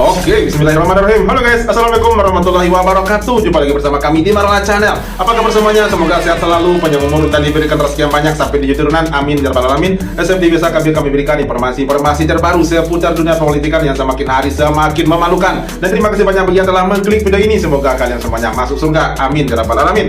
Oke, bismillahirrahmanirrahim. Halo guys, assalamualaikum warahmatullahi wabarakatuh. Jumpa lagi bersama kami di Marola Channel. Apa kabar semuanya? Semoga sehat selalu, panjang umur dan diberikan rezeki yang banyak sampai di turunan. Amin ya rabbal alamin. SFD biasa kami berikan informasi terbaru seputar dunia politikan yang semakin hari semakin memalukan. Dan terima kasih banyak bagi yang telah mengklik video ini. Semoga kalian semuanya masuk surga. Amin ya rabbal alamin.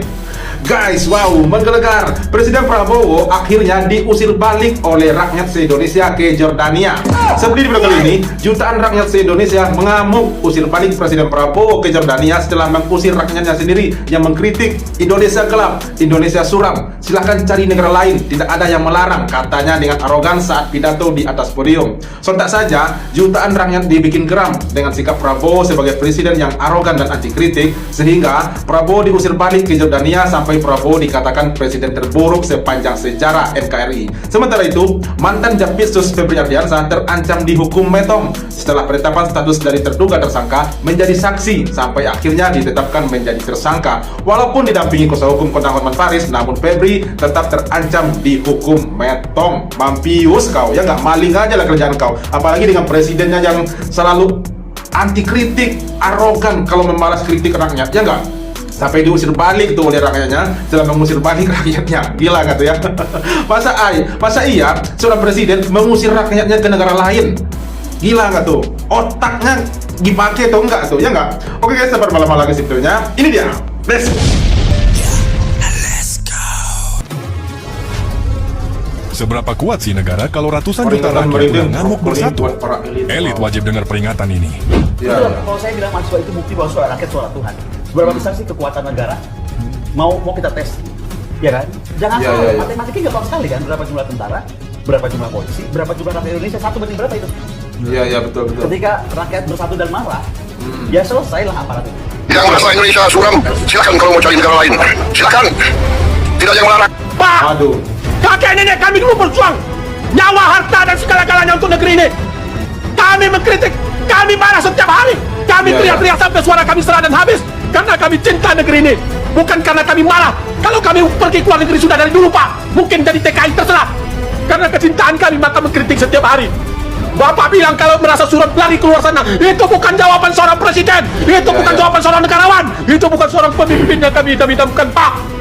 Guys, wow, menggelegar. Presiden Prabowo akhirnya diusir balik oleh rakyat se-Indonesia ke Jordania. Seperti di video kali ini, jutaan rakyat se-Indonesia mengamuk usir balik Presiden Prabowo ke Jordania setelah mengusir rakyatnya sendiri yang mengkritik Indonesia gelap, Indonesia suram. Silahkan cari negara lain, tidak ada yang melarang, katanya dengan arogan saat pidato di atas podium. Sontak saja, jutaan rakyat dibikin geram dengan sikap Prabowo sebagai presiden yang arogan dan anti kritik, sehingga Prabowo diusir balik ke Jordania sampai Prabowo dikatakan presiden terburuk sepanjang sejarah NKRI. Sementara itu, mantan Jampitsus Febri Ardiansah terancam dihukum metong setelah penetapan status dari terduga tersangka menjadi saksi sampai akhirnya ditetapkan menjadi tersangka. Walaupun didampingi kuasa hukum Kondang Hotman Paris, namun Febri tetap terancam dihukum metong. Mampius kau, ya nggak, maling aja lah kerjaan kau. Apalagi dengan presidennya yang selalu anti kritik, arogan kalau membalas kritik rakyat, ya nggak? Sampai diusir balik tuh oleh rakyatnya, setelah mengusir balik rakyatnya. Gila gak tuh ya? Masa iya seorang presiden mengusir rakyatnya ke negara lain? Gila gak tuh? Otaknya dipakai atau enggak tuh, ya enggak? Oke guys, sabar malam lagi videonya. Ini dia. Let's go. Seberapa kuat sih negara kalau ratusan juta rakyat udah ngamuk bersatu? Elit wajib dengar peringatan ini. Betul, kalau saya bilang mahasiswa itu bukti bahwa suara rakyat suara Tuhan. Berapa besar sih kekuatan negara? Mau kita tes, ya kan? Jangan salah, matematikanya gampang sekali kan? Berapa jumlah tentara, berapa jumlah polisi, berapa jumlah rakyat Indonesia, satu banding berapa itu? Iya betul. Ketika rakyat bersatu dan marah, ya selesailah aparat itu. Yang merasa Indonesia suram, silakan kalau mau cari negara lain. Silakan, tidak ada yang melarang. Pak, Aduh. kakek nenek kami dulu berjuang nyawa, harta dan segala-galanya untuk negeri ini. Kami mengkritik, kami marah setiap hari, kami teriak-teriak sampai suara kami serah dan habis. Karena kami cinta negeri ini, bukan karena kami marah. Kalau kami pergi ke luar negeri sudah dari dulu, Pak. Mungkin jadi TKI terserah. Karena kecintaan kami maka mengkritik setiap hari. Bapak bilang kalau merasa surat lari keluar sana, itu bukan jawaban seorang presiden, itu bukan jawaban seorang negarawan, itu bukan seorang pemimpin yang kami idam-idamkan, Pak.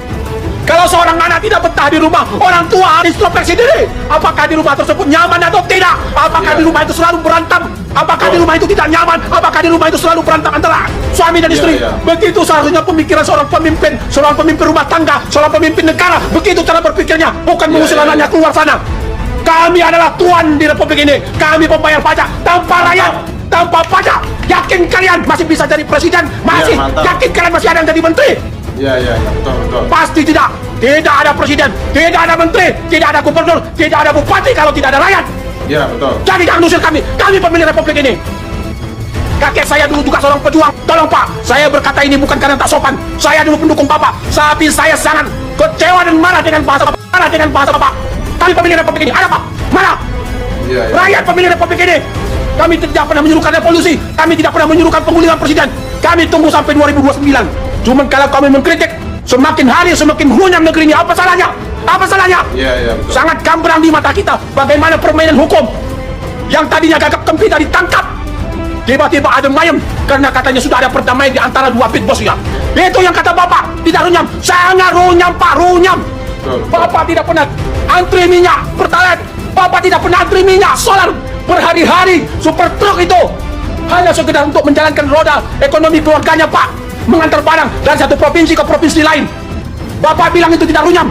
Kalau seorang anak tidak betah di rumah, orang tua harus introspeksi diri. Apakah di rumah tersebut nyaman atau tidak? Apakah di rumah itu selalu berantem? Apakah di rumah itu tidak nyaman? Apakah di rumah itu selalu berantem antara suami dan istri? Begitu seharusnya pemikiran seorang pemimpin rumah tangga, seorang pemimpin negara. Begitu cara berpikirnya, bukan mengusir anaknya keluar sana. Kami adalah tuan di republik ini. Kami pembayar pajak tanpa rakyat, tanpa pajak. Yakin kalian masih bisa jadi presiden? Masih? Yakin kalian masih ada yang jadi menteri? Iya, betul. Pasti tidak. Tidak ada presiden, tidak ada menteri, tidak ada gubernur, tidak ada bupati kalau tidak ada rakyat. Iya, betul. Jadi jangan usir kami. Kami pemilik republik ini. Kakek saya dulu juga seorang pejuang. Tolong Pak, saya berkata ini bukan karena tak sopan. Saya dulu pendukung Bapak. Tapi saya sangat kecewa dan marah dengan bahasa Bapak. Kami pemilik republik ini. Ada Pak? Mana? Iya. Rakyat pemilik republik ini. Kami tidak pernah menyuruhkan revolusi. Kami tidak pernah menyuruhkan pengulihan presiden. Kami tunggu sampai 2029. Cuman kalau kami mengkritik, semakin hari semakin runyam negeri ini. Apa salahnya? Apa salahnya? Iya, betul. Sangat gambrang di mata kita bagaimana permainan hukum. Yang tadinya gagap gempita ditangkap, tiba-tiba ada mayem karena katanya sudah ada perdamaian di antara dua big boss ya. Itu yang kata Bapak, tidak runyam. Sangat runyam Pak, runyam. Betul. Bapak tidak pernah antri minyak pertalite. Bapak tidak pernah antri minyak solar berhari-hari. Super truk itu hanya sekedar untuk menjalankan roda ekonomi keluarganya, Pak. Mengantar barang dari satu provinsi ke provinsi lain. Bapak bilang itu tidak runyam.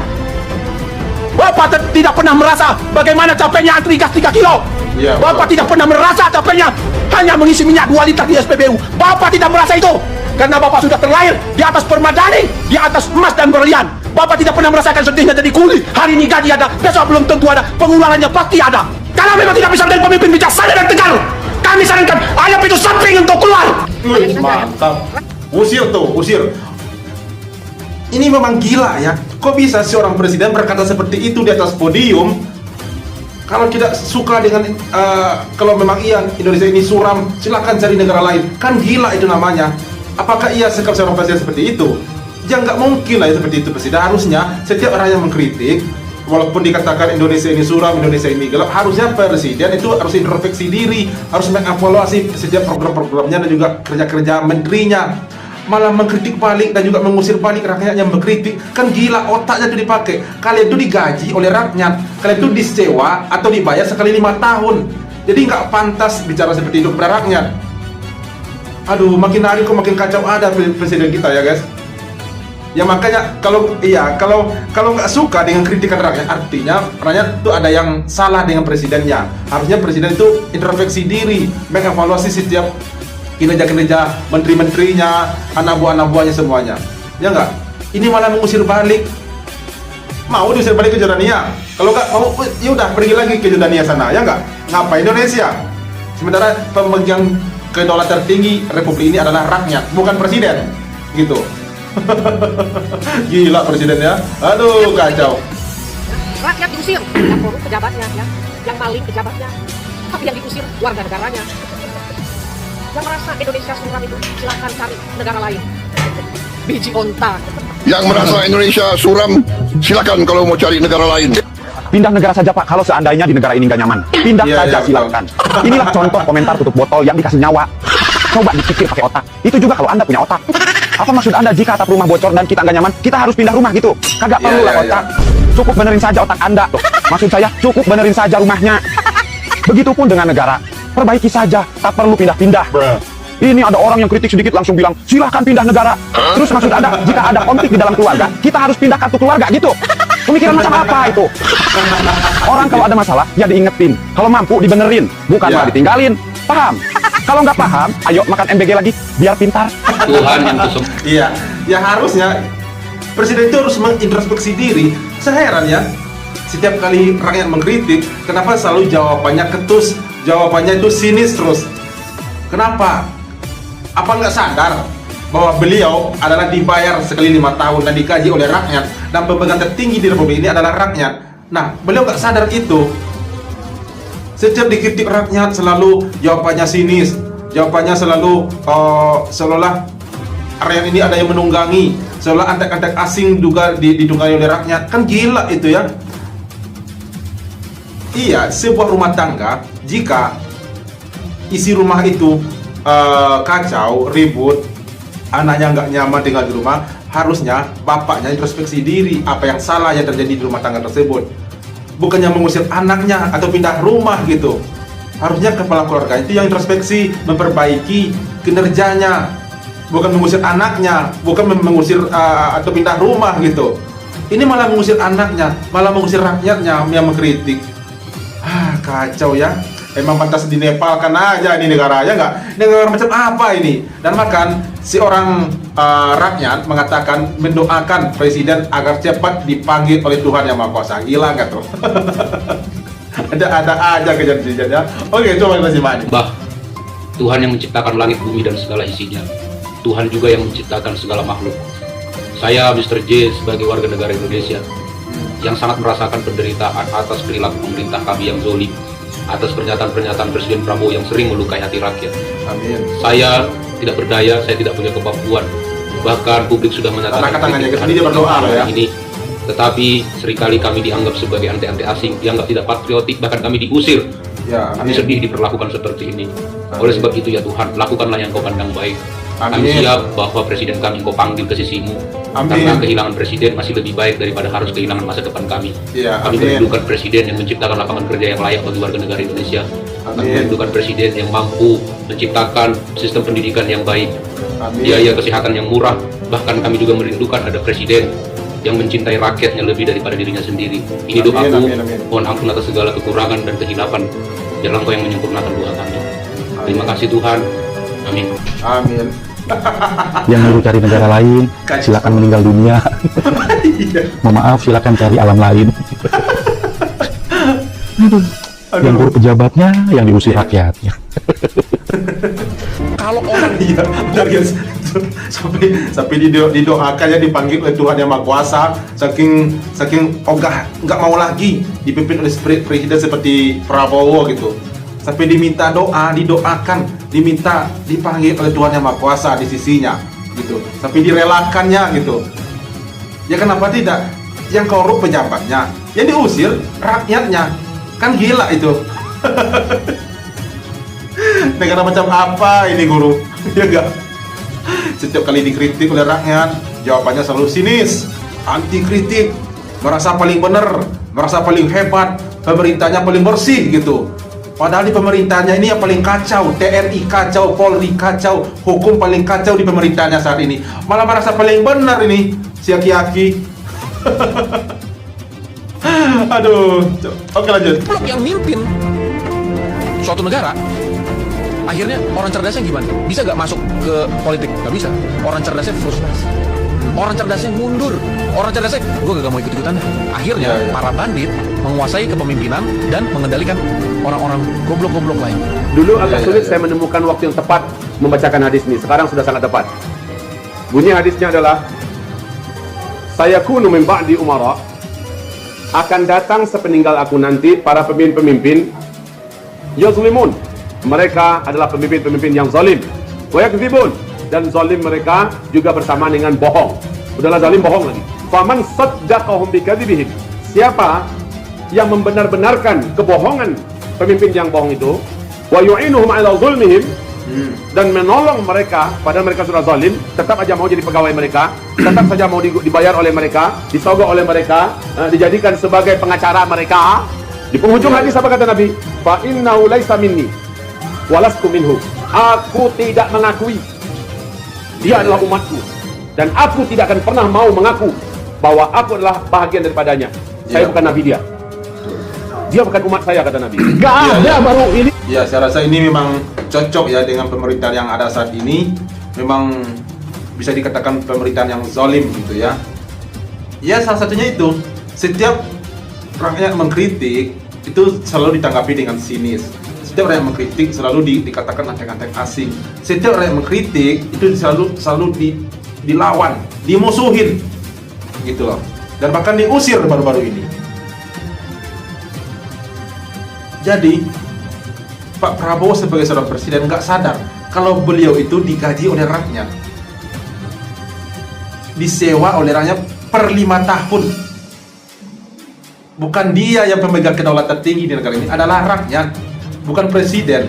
Bapak tidak pernah merasa bagaimana capeknya antri gas 3 kilo. Iya, Bapak betul. tidak pernah merasa capeknya hanya mengisi minyak 2 liter di SPBU. Bapak tidak merasa itu. Karena Bapak sudah terlahir di atas permadani, di atas emas dan berlian. Bapak tidak pernah merasakan sedihnya jadi kuli. Hari ini gaji ada, besok belum tentu ada, pengulangannya pasti ada. Karena memang tidak bisa menjadi pemimpin bijaksana dan tegar. Kami sarankan ayam itu samping untuk keluar. Mantap. Usir. Ini memang gila ya. Kok bisa seorang presiden berkata seperti itu di atas podium? Kalau tidak suka dengan kalau memang iya Indonesia ini suram, silakan cari negara lain. Kan gila itu namanya. Apakah ia sikap seorang presiden seperti itu? Ya nggak mungkin lah ya seperti itu presiden. Harusnya setiap orang yang mengkritik walaupun dikatakan Indonesia ini suram, Indonesia ini gelap, harusnya presiden itu harus introspeksi diri, harus mengevaluasi setiap program-programnya dan juga kerja-kerja menterinya. Malah mengkritik balik dan juga mengusir balik rakyatnya mengkritik. Kan gila, otaknya itu dipakai. Kalian itu digaji oleh rakyat, kalian itu disewa atau dibayar sekali 5 tahun. Jadi nggak pantas bicara seperti itu kepada rakyat. Aduh, makin hari kok makin kacau ada presiden kita ya guys. Ya makanya kalau nggak suka dengan kritikan rakyat, artinya rakyat itu ada yang salah dengan presidennya. Harusnya presiden itu introspeksi diri, mengevaluasi setiap kinerja-kinerja menteri-menterinya, anak buahnya semuanya. Ya nggak? Ini malah mengusir balik. Mau diusir balik ke Jordania? Kalau nggak mau, ya udah pergi lagi ke Jordania sana, ya nggak? Ngapain Indonesia? Sementara pemegang kedaulatan tertinggi Republik ini adalah rakyat, bukan presiden, gitu. Gila presidennya, aduh kacau. Rakyat diusir, yang korup pejabatnya, ya. Yang maling pejabatnya, tapi yang diusir warga negaranya. Yang merasa Indonesia suram itu silahkan cari negara lain. Biji onta. Yang merasa Indonesia suram, silakan kalau mau cari negara lain. Pindah negara saja Pak, kalau seandainya di negara ini nggak nyaman. Pindah Iya, saja iya, silakan. Inilah contoh komentar tutup botol yang dikasih nyawa. Coba dipikir pakai otak. Itu juga kalau Anda punya otak. Apa maksud Anda jika atap rumah bocor dan kita nggak nyaman, kita harus pindah rumah gitu? Kagak Iya, perlu lah iya, otak. Cukup benerin saja otak Anda. Tuh. Maksud saya, cukup benerin saja rumahnya. Begitupun dengan negara. Perbaiki saja, tak perlu pindah-pindah. Ini ada orang yang kritik sedikit langsung bilang, silahkan pindah negara. Terus maksud Anda, jika ada konflik di dalam keluarga, kita harus pindah kartu keluarga gitu? Pemikiran macam apa itu? Orang kalau ada masalah, ya diingetin. Kalau mampu, dibenerin. Bukan Ya. malah ditinggalin. Paham? Kalau nggak paham, ayo makan MBG lagi, biar pintar. Tuhan yang kusum. Iya, ya harusnya presiden itu harus mengintrospeksi diri. Saya heran ya, setiap kali rakyat mengkritik, kenapa selalu jawabannya ketus, jawabannya itu sinis terus. Kenapa? Apa nggak sadar bahwa beliau adalah dibayar sekali 5 tahun dan digaji oleh rakyat, dan pemegang tertinggi di Republik ini adalah rakyat. Nah, beliau nggak sadar itu. Setiap dikritik rakyat selalu jawabannya sinis, jawabannya selalu seolah rakyat ini ada yang menunggangi, seolah antek-antek asing juga didunggangi oleh rakyat. Kan gila itu ya. Iya, sebuah rumah tangga jika isi rumah itu kacau, ribut, anaknya nggak nyaman tinggal di rumah, harusnya bapaknya introspeksi diri apa yang salah yang terjadi di rumah tangga tersebut. Bukannya mengusir anaknya atau pindah rumah gitu. Harusnya kepala keluarga itu yang introspeksi, memperbaiki kinerjanya, bukan mengusir anaknya, bukan mengusir atau pindah rumah gitu. Ini malah mengusir anaknya, malah mengusir rakyatnya yang mengkritik. Kacau ya. Emang pantas dinepalkan aja ini negara, ya nggak? Negara macam apa ini? Dan bahkan si orang rakyat mengatakan, mendoakan presiden agar cepat dipanggil oleh Tuhan Yang Maha Kuasa. Gila nggak tuh? ada aja kejadian-kejadiannya. Oke, coba kita simak. Bah, Tuhan yang menciptakan langit bumi dan segala isinya. Tuhan juga yang menciptakan segala makhluk. Saya Mr. J sebagai warga negara Indonesia yang sangat merasakan penderitaan atas perilaku pemerintah kami yang zolim, atas pernyataan-pernyataan Presiden Prabowo yang sering melukai hati rakyat. Amin. Saya tidak berdaya, saya tidak punya kemampuan. Bahkan publik sudah menyatakan Angkat tangannya, kritik dia berdoa loh ya. ini. Tetapi seringkali kami dianggap sebagai ante-ante asing, dianggap tidak patriotik, bahkan kami diusir. Ya, Kami amin. sedih diperlakukan seperti ini. Oleh sebab itu ya Tuhan, lakukanlah yang Kau pandang baik. Kami Amin. siap bahwa Presiden kami Kau panggil ke sisimu. Amin. Karena kehilangan Presiden masih lebih baik daripada harus kehilangan masa depan kami. Iya, Kami amin. merindukan Presiden yang menciptakan lapangan kerja yang layak bagi warga negara Indonesia. Kami Amin. merindukan Presiden yang mampu menciptakan sistem pendidikan yang baik, Amin. biaya kesehatan yang murah. Bahkan kami juga merindukan ada Presiden yang mencintai rakyatnya lebih daripada dirinya sendiri. Ini Amin, doaku, amin, amin. mohon ampun atas segala kekurangan dan kehilapan. Biarlah Engkau yang menyempurnakan doa kami. Terima kasih Tuhan. Amin. Amin. Yang nyuruh cari negara lain, silakan meninggal dunia. Mohon maaf, silakan cari alam lain. Yang buruk pejabatnya, yang diusir rakyatnya. Kalau orang Iya, benar guys. Sampai didoakannya dipanggil oleh Tuhan Yang Maha Kuasa, saking ogah nggak mau lagi dipimpin oleh presiden seperti Prabowo gitu. Sampai diminta doa, didoakan, diminta dipanggil oleh Tuhan Yang Maha Kuasa di sisinya gitu. Sampai direlakannya gitu. Ya kenapa tidak? yang korup pejabatnya, yang diusir rakyatnya. Kan gila itu. Negara macam apa ini, guru? Ya enggak? Setiap kali dikritik oleh rakyat, jawabannya selalu sinis, anti kritik, merasa paling benar, merasa paling hebat, pemerintahnya paling bersih gitu. Padahal di pemerintahnya ini yang paling kacau, TNI kacau, Polri kacau, hukum paling kacau di pemerintahnya saat ini. Malah merasa paling benar ini si aki-aki. Aduh, oke lanjut. Blok yang mimpin suatu negara, akhirnya orang cerdasnya gimana? Bisa gak masuk ke politik? Gak bisa. Orang cerdasnya frustasi, orang cerdasnya mundur, orang cerdasnya gue gak mau ikut-ikutan deh. Akhirnya para bandit menguasai kepemimpinan dan mengendalikan orang-orang goblok-goblok lain. Dulu agak sulit saya menemukan waktu yang tepat membacakan hadis ini. Sekarang sudah sangat tepat. Bunyi hadisnya adalah, sayakunu min ba'di umara, akan datang sepeninggal aku nanti para pemimpin-pemimpin yazlimun, mereka adalah pemimpin-pemimpin yang zalim, wa yakdzibun, dan zalim mereka juga bersama dengan bohong. Udahlah zalim bohong lagi. Faman saddaqahum bikadzibihim, siapa yang membenar-benarkan kebohongan pemimpin yang bohong itu, wa yu'inuhum ala zulmihim, dan menolong mereka padahal mereka sudah zalim, tetap aja mau jadi pegawai mereka, tetap saja mau dibayar oleh mereka, disogok oleh mereka, dijadikan sebagai pengacara mereka. Di penghujung hadis apa kata Nabi? Fa innahu laisa minni walastu minhu, aku tidak mengakui dia adalah umatku, dan aku tidak akan pernah mau mengaku bahwa aku adalah bahagian daripadanya. Saya bukan Nabi dia bukan umat saya, kata Nabi. Gak ada baru ini. Ya, saya rasa ini memang cocok ya dengan pemerintahan yang ada saat ini. Memang bisa dikatakan pemerintahan yang zalim gitu ya. Ya, salah satunya itu, setiap rakyat mengkritik itu selalu ditanggapi dengan sinis. Setiap rakyat mengkritik selalu dikatakan antek-antek asing. Setiap rakyat mengkritik itu selalu dilawan, dimusuhin gitu loh. Dan bahkan diusir baru-baru ini. Jadi Pak Prabowo sebagai seorang presiden nggak sadar kalau beliau itu digaji oleh rakyat, disewa oleh rakyat per 5 tahun. Bukan dia yang pemegang kedaulatan tinggi di negara ini, adalah rakyat, bukan presiden.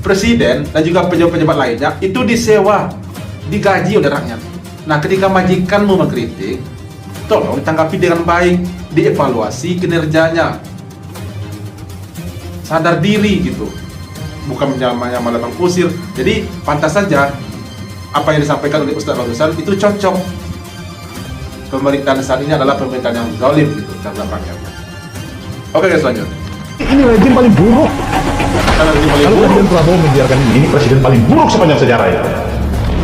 Presiden dan juga pejabat-pejabat lainnya itu disewa, digaji oleh rakyat. Nah, ketika majikanmu mengkritik, tolong ditanggapi dengan baik, dievaluasi kinerjanya, sadar diri gitu, bukan malah mengusir. Jadi pantas saja apa yang disampaikan oleh Ustaz barusan itu cocok. Pemerintahan saat ini adalah pemerintahan yang zalim gitu terhadap rakyatnya. Oke guys, lanjut. Ini rezim paling buruk. Kalau Presiden Prabowo membiarkan ini presiden paling buruk sepanjang sejarah ya.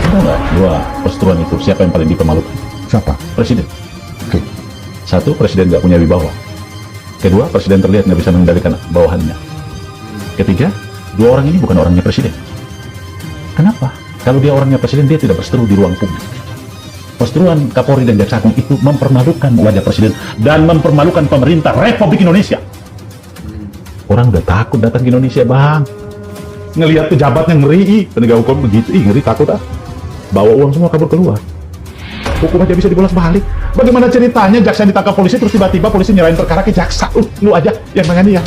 Ada nggak dua perseteruan itu, siapa yang paling dipermalukan? Siapa? Presiden. Oke. Satu, presiden nggak punya wibawa. Kedua, presiden terlihat nggak bisa mengendalikan bawahannya. Ketiga, dua orang ini bukan orangnya presiden. Kenapa? Kalau dia orangnya presiden, dia tidak berseteru di ruang publik. Perseteruan Kapolri dan Jaksa Agung itu mempermalukan wajah presiden dan mempermalukan pemerintah Republik Indonesia. Orang udah takut datang ke Indonesia, Bang. Ngelihat pejabatnya ngeri, penegak hukum begitu, ngeri, takut ah. Bawa uang semua kabur keluar. Hukum aja bisa dibolos balik. Bagaimana ceritanya jaksa ditangkap polisi terus tiba-tiba polisi nyerahin perkara ke jaksa? Lu aja yang nangani ya.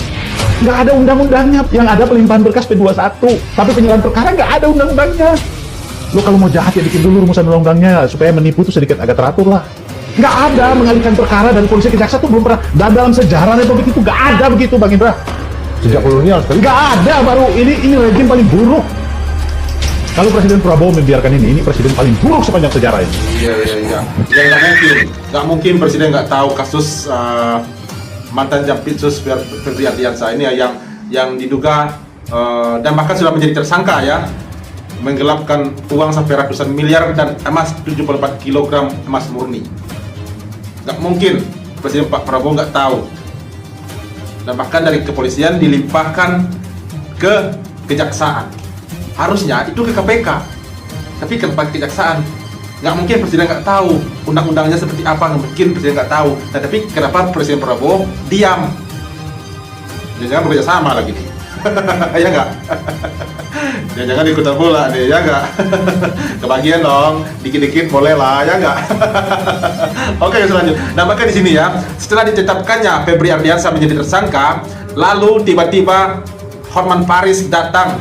Nggak ada undang-undangnya, yang ada pelimpahan berkas P21, tapi penyerahan perkara nggak ada undang-undangnya. Lu kalau mau jahat ya bikin dulu rumusan undang-undangnya supaya menipu tuh sedikit agak teratur lah. Nggak ada mengalihkan perkara dari polisi ke jaksa tuh belum pernah. Dan dalam sejarah Republik itu nggak ada begitu, Bang Indra. Sejak kolonial sekali nggak ada, baru ini rezim paling buruk. Kalau Presiden Prabowo membiarkan ini presiden paling buruk sepanjang sejarah ini. Iya. Ya nggak mungkin presiden nggak tahu kasus mantan Jampitsus Febri Ardiansyah ini ya, yang diduga dan bahkan sudah menjadi tersangka ya, menggelapkan uang sampai ratusan miliar dan emas 74 kg emas murni. Nggak mungkin Presiden Pak Prabowo nggak tahu. Dan bahkan dari kepolisian dilimpahkan ke kejaksaan. Harusnya itu ke KPK, tapi ke kejaksaan. Nggak mungkin presiden nggak tahu undang-undangnya seperti apa, nggak mungkin presiden nggak tahu. Nah, tapi kenapa Presiden Prabowo diam? Jangan bekerja sama lagi nih. Ya nggak? Ya jangan ikutan pula nih, ya nggak? Kebagian dong, dikit-dikit boleh lah, ya nggak? Oke, selanjutnya. Nah, maka di sini ya, setelah ditetapkannya Febri Ardiansyah menjadi tersangka, lalu tiba-tiba Hotman Paris datang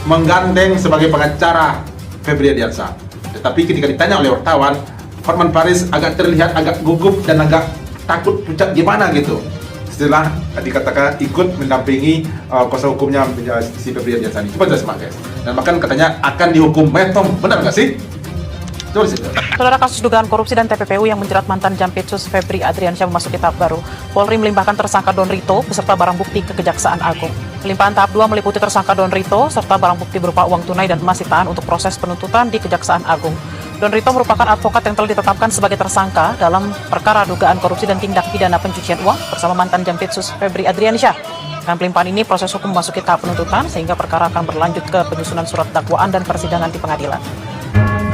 menggandeng sebagai pengacara Febri Ardiansyah. Tetapi ketika ditanya oleh wartawan, Hotman Paris agak terlihat agak gugup dan agak takut pucat gimana gitu. Setelah dikatakan ikut mendampingi kuasa hukumnya si Febri Ardiansyah ini. Coba jelas guys. Dan bahkan katanya akan dihukum metom. Benar nggak sih? Coba sih. Saudara, kasus dugaan korupsi dan TPPU yang menjerat mantan Jampitsus Febri Ardiansyah memasuki tahap baru. Polri melimpahkan tersangka Don Rito beserta barang bukti ke Kejaksaan Agung. Limpahan tahap 2 meliputi tersangka Don Rito serta barang bukti berupa uang tunai dan emas sitaan untuk proses penuntutan di Kejaksaan Agung. Don Rito merupakan advokat yang telah ditetapkan sebagai tersangka dalam perkara dugaan korupsi dan tindak pidana pencucian uang bersama mantan Jampitsus Febri Ardiansyah. Dengan pelimpahan ini, proses hukum memasuki tahap penuntutan sehingga perkara akan berlanjut ke penyusunan surat dakwaan dan persidangan di pengadilan.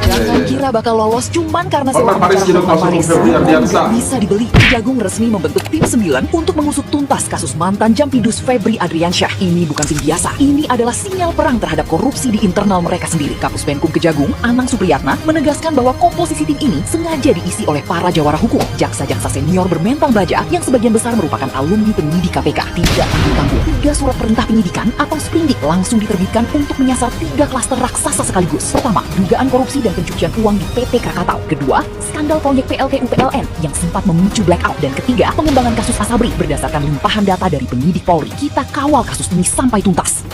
Jangan kira bakal lolos cuman karena Hotman Paris jadi kuasa hukum Febri Ardiansyah. Bisa dibeli. Kejagung resmi membentuk tim 9 untuk mengusut tuntas kasus mantan Jampidus Febri Ardiansyah. Ini bukan tim biasa. Ini adalah sinyal perang terhadap korupsi di internal mereka sendiri. Kapus Penkum Kejagung, Anang Supriyatna, menegaskan bahwa komposisi tim ini sengaja diisi oleh para jawara hukum, jaksa-jaksa senior bermental baja yang sebagian besar merupakan alumni penyidik KPK. Tidak tanggung-tanggung, 3 surat perintah penyidikan atau sprindik langsung diterbitkan untuk menyasar 3 klaster raksasa sekaligus. Pertama, dugaan korupsi dan pencucian uang di PT Krakatau. Kedua, skandal proyek PLTU PLN yang sempat memicu blackout. Dan ketiga, pengembangan kasus Asabri berdasarkan limpahan data dari penyidik Polri. Kita kawal kasus ini sampai tuntas.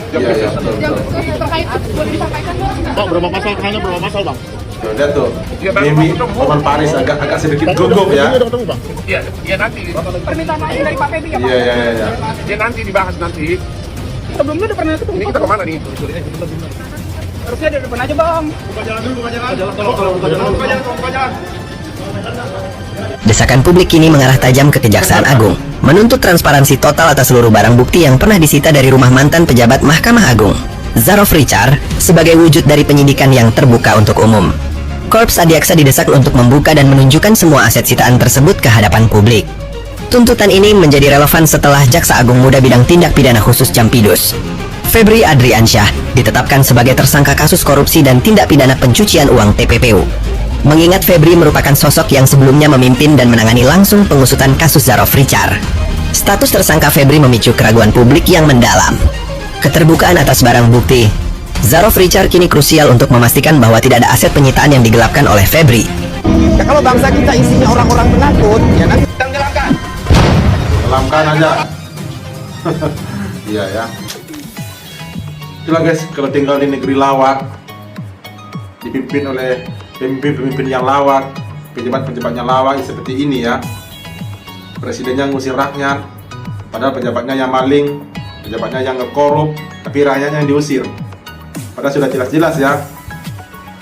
Berapa pasal Bang? Lihat tuh, Mimi Hotman Paris agak sedikit gugup ya. Iya nanti. Permintaan lain dari Pak Febri ya, Pak? Iya. Ya nanti dibahas nanti. Sebelumnya udah pernah ketemu. Ini kita kemana nih? Harusnya di depan aja, Bang. Buka jalan dulu, buka jalan. Desakan publik kini mengarah tajam ke Kejaksaan Agung, menuntut transparansi total atas seluruh barang bukti yang pernah disita dari rumah mantan pejabat Mahkamah Agung, Zarof Richard, sebagai wujud dari penyidikan yang terbuka untuk umum. Korps Adiaksa didesak untuk membuka dan menunjukkan semua aset sitaan tersebut ke hadapan publik. Tuntutan ini menjadi relevan setelah Jaksa Agung Muda Bidang Tindak Pidana Khusus Jampidus, Febri Ardiansyah, ditetapkan sebagai tersangka kasus korupsi dan tindak pidana pencucian uang TPPU. Mengingat Febri merupakan sosok yang sebelumnya memimpin dan menangani langsung pengusutan kasus Zarof Richard. Status tersangka Febri memicu keraguan publik yang mendalam. Keterbukaan atas barang bukti Zarof Richard kini krusial untuk memastikan bahwa tidak ada aset penyitaan yang digelapkan oleh Febri. Ya, kalau bangsa kita isinya orang-orang penakut, ya nanti Kelamkan aja. Iya ya. Itulah guys, kalau tinggal di negeri lawak, dipimpin oleh pemimpin-pemimpin yang lawak, pejabat-pejabatnya lawak seperti ini ya. Presidennya ngusir rakyat, padahal pejabatnya yang maling, pejabatnya yang ngekorup, tapi rakyatnya yang diusir. Padahal sudah jelas-jelas ya,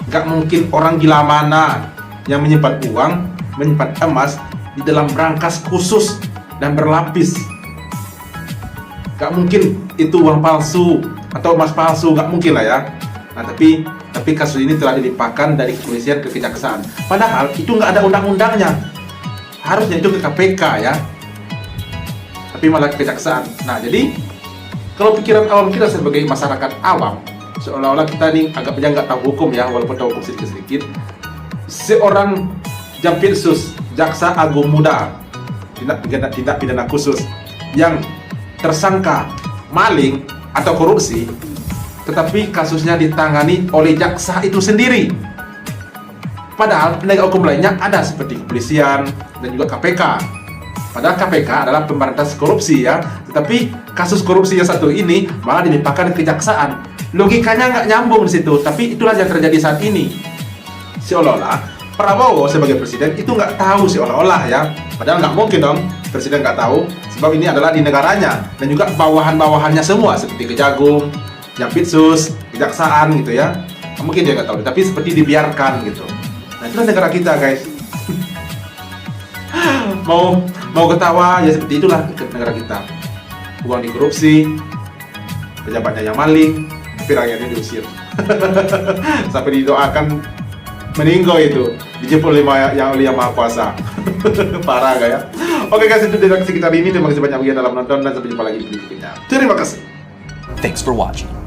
gak mungkin orang gila mana yang menyimpan uang, menyimpan emas di dalam brankas khusus dan berlapis. Gak mungkin itu uang palsu atau emas palsu, gak mungkin lah ya. Nah tapi kasus ini telah dilimpahkan dari kepolisian ke kejaksaan. Padahal itu nggak ada undang-undangnya. Harusnya itu ke KPK ya. Tapi malah ke kejaksaan. Nah jadi kalau pikiran awam kita sebagai masyarakat awam, seolah-olah kita nih agak banyak nggak tahu hukum ya, walaupun tahu hukum sedikit-sedikit. Seorang Jampitsus Jaksa Agung Muda tindak pidana khusus yang tersangka maling atau korupsi, tetapi kasusnya ditangani oleh jaksa itu sendiri. Padahal penegak hukum lainnya ada seperti kepolisian dan juga KPK. Padahal KPK adalah pemberantas korupsi ya, tetapi kasus korupsi yang satu ini malah dilimpahkan ke kejaksaan. Logikanya nggak nyambung di situ, tapi itulah yang terjadi saat ini. Seolah-olah Prabowo sebagai presiden itu nggak tahu, seolah-olah ya. Padahal nggak mungkin dong presiden nggak tahu, sebab ini adalah di negaranya dan juga bawahan-bawahannya semua seperti Kejagung, Jampitsus, kejaksaan gitu ya. Mungkin dia nggak tahu, tapi seperti dibiarkan gitu. Nah itulah negara kita guys. mau ketawa ya seperti itulah negara kita. Uang dikorupsi, pejabatnya yang maling, tapi rakyatnya diusir. Sampai didoakan meninggal itu, dijemput oleh yang Maha Kuasa. Parah gak ya? Oke guys, itu dari sekitar ini. Terima kasih banyak dalam menonton dan sampai jumpa lagi di video berikutnya. Terima kasih. Thanks for watching.